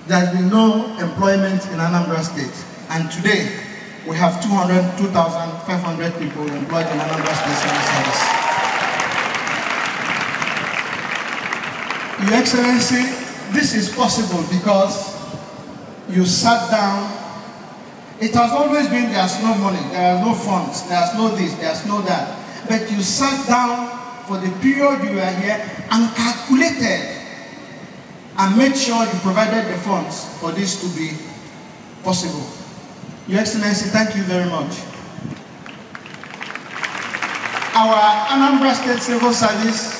there has been no employment in Anambra State. And today, we have 202,500 people employed in Anambra State Civil Service. Your Excellency, this is possible because you sat down. It has always been there's no money, there are no funds, there's no this, there's no that. But you sat down for the period you were here and calculated and made sure you provided the funds for this to be possible. Your Excellency, thank you very much. Our Anambra State Civil Service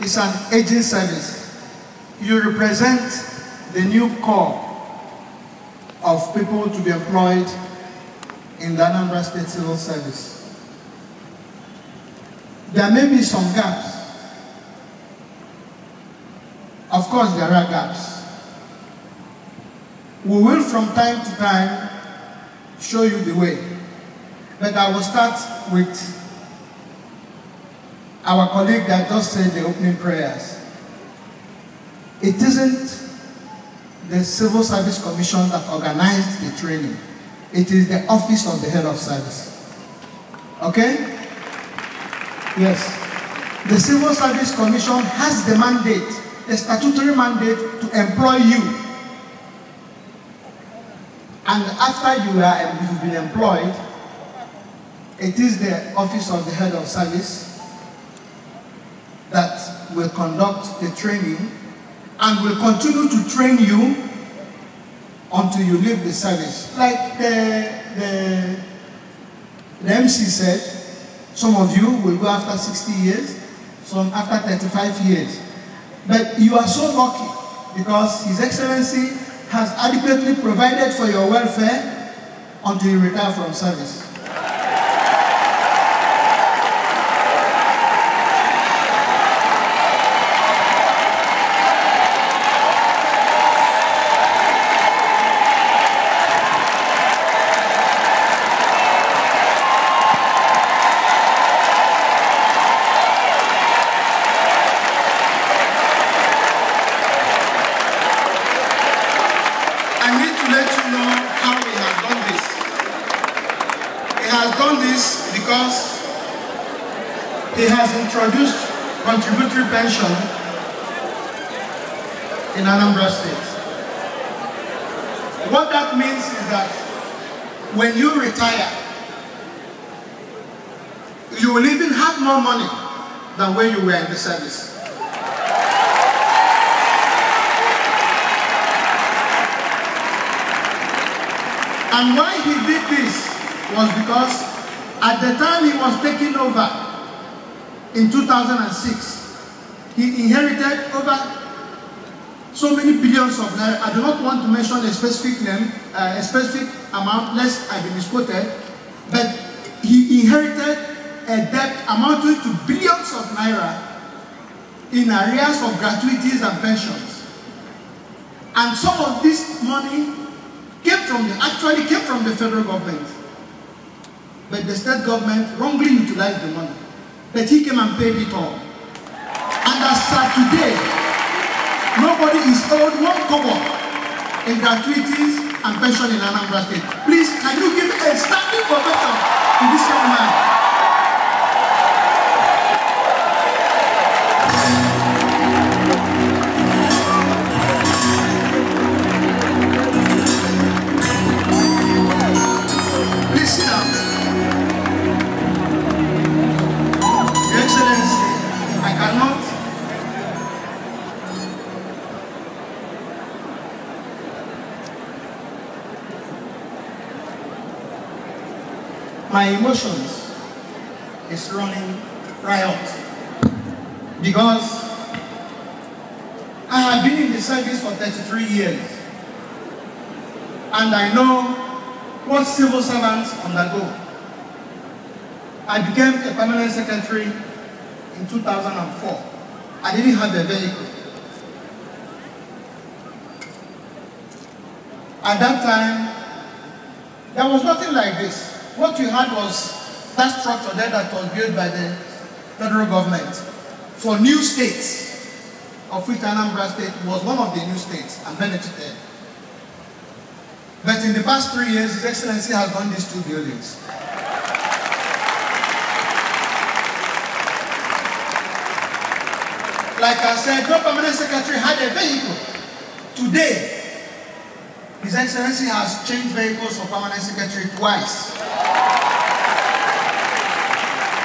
is an aging service. You represent the new core of people to be employed in the Anambra State Civil Service. There may be some gaps. Of course, there are gaps. We will from time to time show you the way. But I will start with our colleague that just said the opening prayers. It isn't the Civil Service Commission that organized the training. It is the Office of the Head of Service. Okay? Yes. The Civil Service Commission has the mandate, the statutory mandate to employ you. And after you've been employed, it is the Office of the Head of Service that will conduct the training and will continue to train you until you leave the service. Like the MC said, some of you will go after 60 years, some after 35 years. But you are so lucky because His Excellency has adequately provided for your welfare until you retire from service. He has introduced contributory pension in Anambra State. What that means is that when you retire, you will even have more money than when you were in the service. And why he did this was because at the time he was taking over in 2006, he inherited over so many billions of naira. I do not want to mention a specific name, a specific amount, lest I be misquoted, but he inherited a debt amounting to billions of naira in arrears of gratuities and pensions. And some of this money actually came from the federal government. But the state government wrongly utilized the money. But he came and paid it all. And as of today, nobody is owed one kobo in gratuities and pension in Anambra State. Please, can you give a standing ovation to this young man? My emotions is running riot because I have been in the service for 33 years and I know what civil servants undergo. I became a permanent secretary in 2004. I didn't have a vehicle. At that time, there was nothing like this. What you had was that structure there that was built by the federal government for new states, of which Anambra State was one of the new states and benefited. But in the past 3 years, His Excellency has done these 2 buildings. Like I said, no permanent secretary had a vehicle. Today, His Excellency has changed vehicles for permanent secretary twice.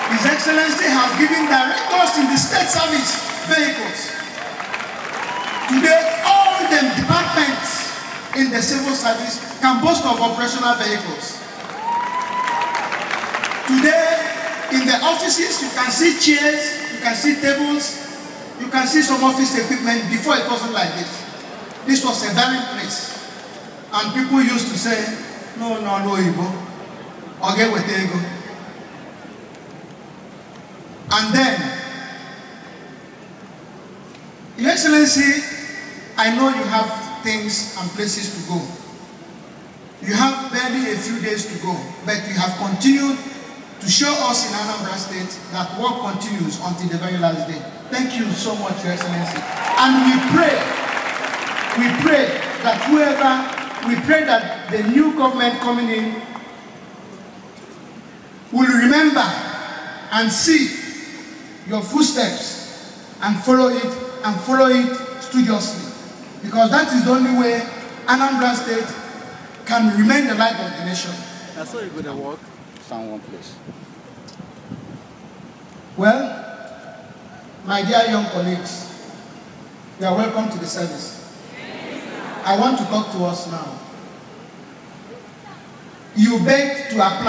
His Excellency has given directors in the state service vehicles. Today, all the departments in the civil service can boast of operational vehicles. Today, in the offices, you can see chairs, you can see tables, you can see some office equipment. Before, it wasn't like this. This was a barren place. And people used to say, no, Igbo. Okay, with Ego. And then, Your Excellency, I know you have things and places to go. You have barely a few days to go, but you have continued to show us in Anambra State that work continues until the very last day. Thank you so much, Your Excellency. And we pray that the new government coming in will remember and see your footsteps and follow it studiously. Because that is the only way Anambra State can remain the light of the nation. That's how you're going to work. Stand one place. Well, my dear young colleagues, you are welcome to the service. I want to talk to us now. You beg to apply.